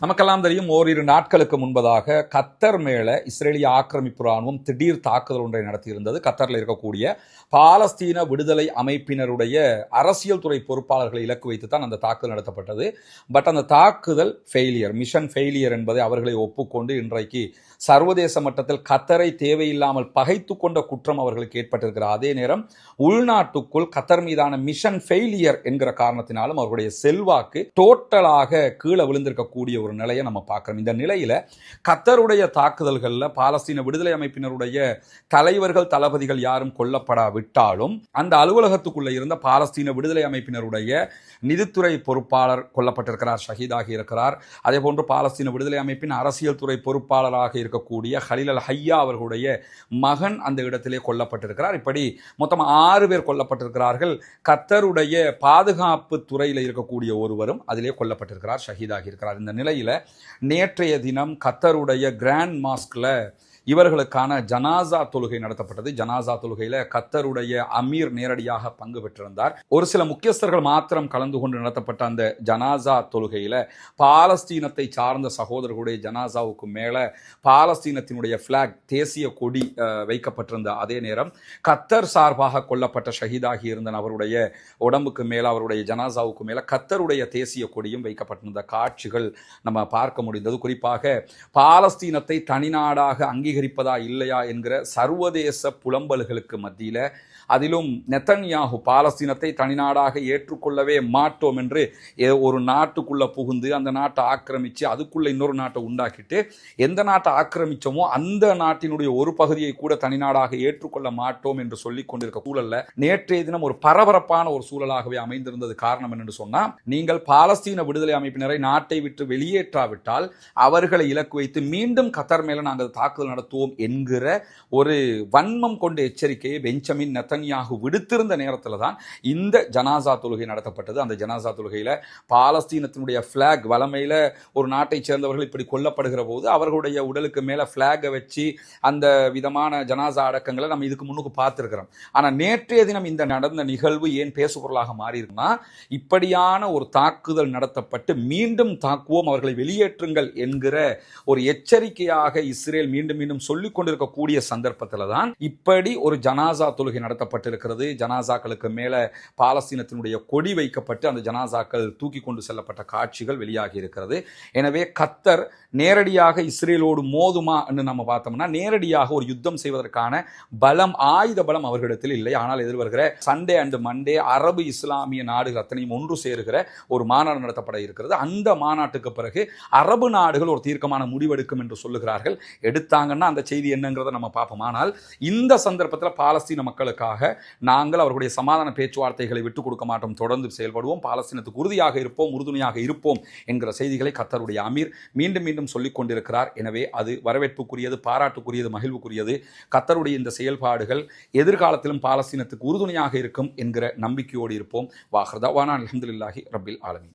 நமக்கெல்லாம் தெரியும், ஓரிரு நாட்களுக்கு முன்பதாக கத்தர் மேல இஸ்ரேலிய ஆக்கிரமிப்பு ராணுவம் திடீர் தாக்குதல் ஒன்றை நடத்தியிருந்தது. கத்தரில் இருக்கக்கூடிய பாலஸ்தீன விடுதலை அமைப்பினருடைய அரசியல் துறை பொறுப்பாளர்களை இலக்கு வைத்துத்தான் அந்த தாக்குதல் நடத்தப்பட்டது. பட் அந்த தாக்குதல் ஃபெயிலியர், மிஷன் ஃபெயிலியர் என்பதை அவர்களை ஒப்புக்கொண்டு இன்றைக்கு சர்வதேச மட்டத்தில் கத்தரை தேவையில்லாமல் பகைத்து கொண்ட குற்றம் அவர்களுக்கு ஏற்பட்டிருக்கிற அதே நேரம் உள்நாட்டுக்குள் கத்தர் மீதான மிஷன் ஃபெயிலியர் என்கிற காரணத்தினாலும் அவர்களுடைய செல்வாக்கு டோட்டலாக கீழே விழுந்திருக்கக்கூடிய ஒரு நிலையை நம்ம பார்க்கிறோம். இந்த நிலையில கத்தருடைய தாக்குதல்கள்ல பாலஸ்தீன விடுதலை அமைப்பினருடைய தலைவர்கள் தளபதிகள் யாரும் கொல்லப்படாவிட்டாலும் அந்த அலுவலகத்துக்குள்ள இருந்த பாலஸ்தீன விடுதலை அமைப்பினருடைய நிதித்துறை பொறுப்பாளர் கொல்லப்பட்டிருக்கிறார், ஷஹீதாகி இருக்கிறார். அதே போன்று பாலஸ்தீன விடுதலை அமைப்பின் அரசியல் துறை பொறுப்பாளராக இருக்கக்கூடிய ஹலீல் அல் ஹையா அவர்களுடைய மகன் அந்த இடத்திலே கொல்லப்பட்டிருக்கிறார். இப்படி மொத்தம் 6 பேர் கொல்லப்பட்டிருக்கிறார்கள். கத்தருடைய பாதுகாப்பு துறையில் இருக்கக்கூடிய ஒருவரும் அதிலே கொல்லப்பட்டிருக்கிறார், ஷஹீதாகி இருக்கிறார். இந்த நிலையில நேற்றைய தினம் கத்தருடைய கிராண்ட் மாஸ்க்ல இவர்களுக்கான ஜனாசா தொழுகை நடத்தப்பட்டது. ஜனாசா தொழுகையில கத்தருடைய அமீர் நேரடியாக பங்கு பெற்றிருந்தார். ஒரு சில முக்கியஸ்தர்கள் மாத்திரம் கலந்து கொண்டு நடத்தப்பட்ட அந்த ஜனாசா தொழுகையில பாலஸ்தீனத்தை சார்ந்த சகோதரர்களுடைய ஜனாசாவுக்கு மேல பாலஸ்தீனத்தினுடைய பிளாக், தேசிய கொடி வைக்கப்பட்டிருந்த அதே நேரம் கத்தர் சார்பாக கொல்லப்பட்ட ஷஹீதாகி இருந்த அவருடைய உடம்புக்கு மேல, அவருடைய ஜனாசாவுக்கு மேல கத்தருடைய தேசிய கொடியும் வைக்கப்பட்டிருந்த காட்சிகள் நம்ம பார்க்க முடிந்தது. குறிப்பாக பாலஸ்தீனத்தை தனிநாடாக அங்கீகரிப்பதா இல்லையா என்கிற சர்வதேச புலம்பல்களுக்கு மத்தியில, அதிலும் நெத்தன்யாஹு பாலஸ்தீனத்தை தனிநாடாக ஏற்றுக்கொள்ளவே மாட்டோம் என்று ஒரு நாட்டுக்குள்ள புகுந்து அந்த நாட்டை ஆக்கிரமிச்சு அதுக்குள்ள இன்னொரு நாட்டை உண்டாக்கிட்டு எந்த நாட்டை ஆக்கிரமிச்சோமோ அந்த நாட்டினுடைய ஒரு பகுதியை கூட தனிநாடாக ஏற்றுக்கொள்ள மாட்டோம் என்று சொல்லிக் கொண்டிருக்க சூழல்ல நேற்றைய தினம் ஒரு பரபரப்பான ஒரு சூழலாகவே அமைந்திருந்தது. காரணம் என்னென்று சொன்னா, நீங்கள் பாலஸ்தீன விடுதலை அமைப்பினரை நாட்டை விட்டு வெளியேற்றாவிட்டால் அவர்களை இலக்கு வைத்து மீண்டும் கத்தர் மேல நாங்கள் தாக்குதல் நடத்துவோம் என்கிற ஒரு வன்மம் கொண்ட எச்சரிக்கையை பெஞ்சமின் நெத்தன்யாஹு விடுத்திருந்த நேரத்தில் தான் இந்த ஜனாசா தொழுகை நடத்தப்பட்டது. அந்த ஜனாசா தொழுகையில பாலஸ்தீனத்தினுடைய பிளாக், வலமையில ஒரு நாட்டை சேர்ந்தவர்கள் இப்படி கொல்லப்படுகிற போது அவர்களுடைய உடலுக்கு மேல பிளாகை வச்சு அந்த விதமான ஜனாசா அடக்கங்களை நம்ம இதுக்கு முன்னுக்கு பார்த்திருக்கிறோம். ஆனா நேற்றைய தினம் இந்த நடந்த நிகழ்வு ஏன் பேசுபொருளாக மாறி இருக்குன்னா, இப்படியான ஒரு தாக்குதல் நடத்தப்பட்டு மீண்டும் தாக்குவோம், அவர்களை வெளியேற்றுங்கள் என்கிற ஒரு எச்சரிக்கையாக இஸ்ரேல் மீண்டும் மீண்டும் சொல்லிக் கொண்டிருக்கக்கூடிய சந்தர்ப்பத்தில் தான் இப்படி ஒரு ஜனாசா தொழுகை நடத்தப்பட்டிருக்கிறது. ஜனாசாக்களுக்கு மேல பாலஸ்தீனத்தினுடைய கொடி வைக்கப்பட்டு அந்த ஜனாசாக்கள் தூக்கி கொண்டு செல்லப்பட்ட காட்சிகள் வெளியாகி இருக்கிறது. எனவே கத்தர் நேரடியாக இஸ்ரேலோடு மோதுமா என்று நம்ம பார்த்தோம்னா, நேரடியாக ஒரு யுத்தம் செய்வதற்கான பலம், ஆயுத பலம் அவர்களிடத்தில் இல்லை. ஆனால் எதிர்வருகிற சண்டே அண்ட் மண்டே அரபு இஸ்லாமிய நாடுகள் அத்தனையும் ஒன்று சேருகிற ஒரு மாநாடு நடத்தப்பட இருக்கிறது. அந்த மாநாட்டுக்கு பிறகு அரபு நாடுகள் ஒரு தீர்க்கமான முடிவெடுக்கும் என்று சொல்லுகிறார்கள். எடுத்தாங்கன்னா அந்த செய்தி என்னங்கிறத நம்ம பார்ப்போம். ஆனால் இந்த சந்தர்ப்பத்தில் பாலஸ்தீன மக்களுக்காக நாங்கள் அவர்களுடைய சமாதான பேச்சுவார்த்தைகளை விட்டுக் கொடுக்க மாட்டோம், தொடர்ந்து செயல்படுவோம், பாலஸ்தீனத்துக்கு உறுதியாக இருப்போம், உறுதுணையாக இருப்போம் என்கிற செய்திகளை கத்தருடைய அமீர் மீண்டும் மீண்டும் சொல்லிக் கொண்டிருக்கிறார். எனவே அது வரவேற்புக்குரியது, பாராட்டுக்குரியது, மகிழ்வுக்குரியது. கத்தருடைய இந்த செயல்பாடுகள் எதிர்காலத்திலும் பாலஸ்தீனத்துக்கு உறுதுணையாக இருக்கும் என்கிற நம்பிக்கையோடு இருப்போம். வாஹ்ரதாவானா அல்ஹம்துலில்லாஹி ரப்பில் ஆலமீன்.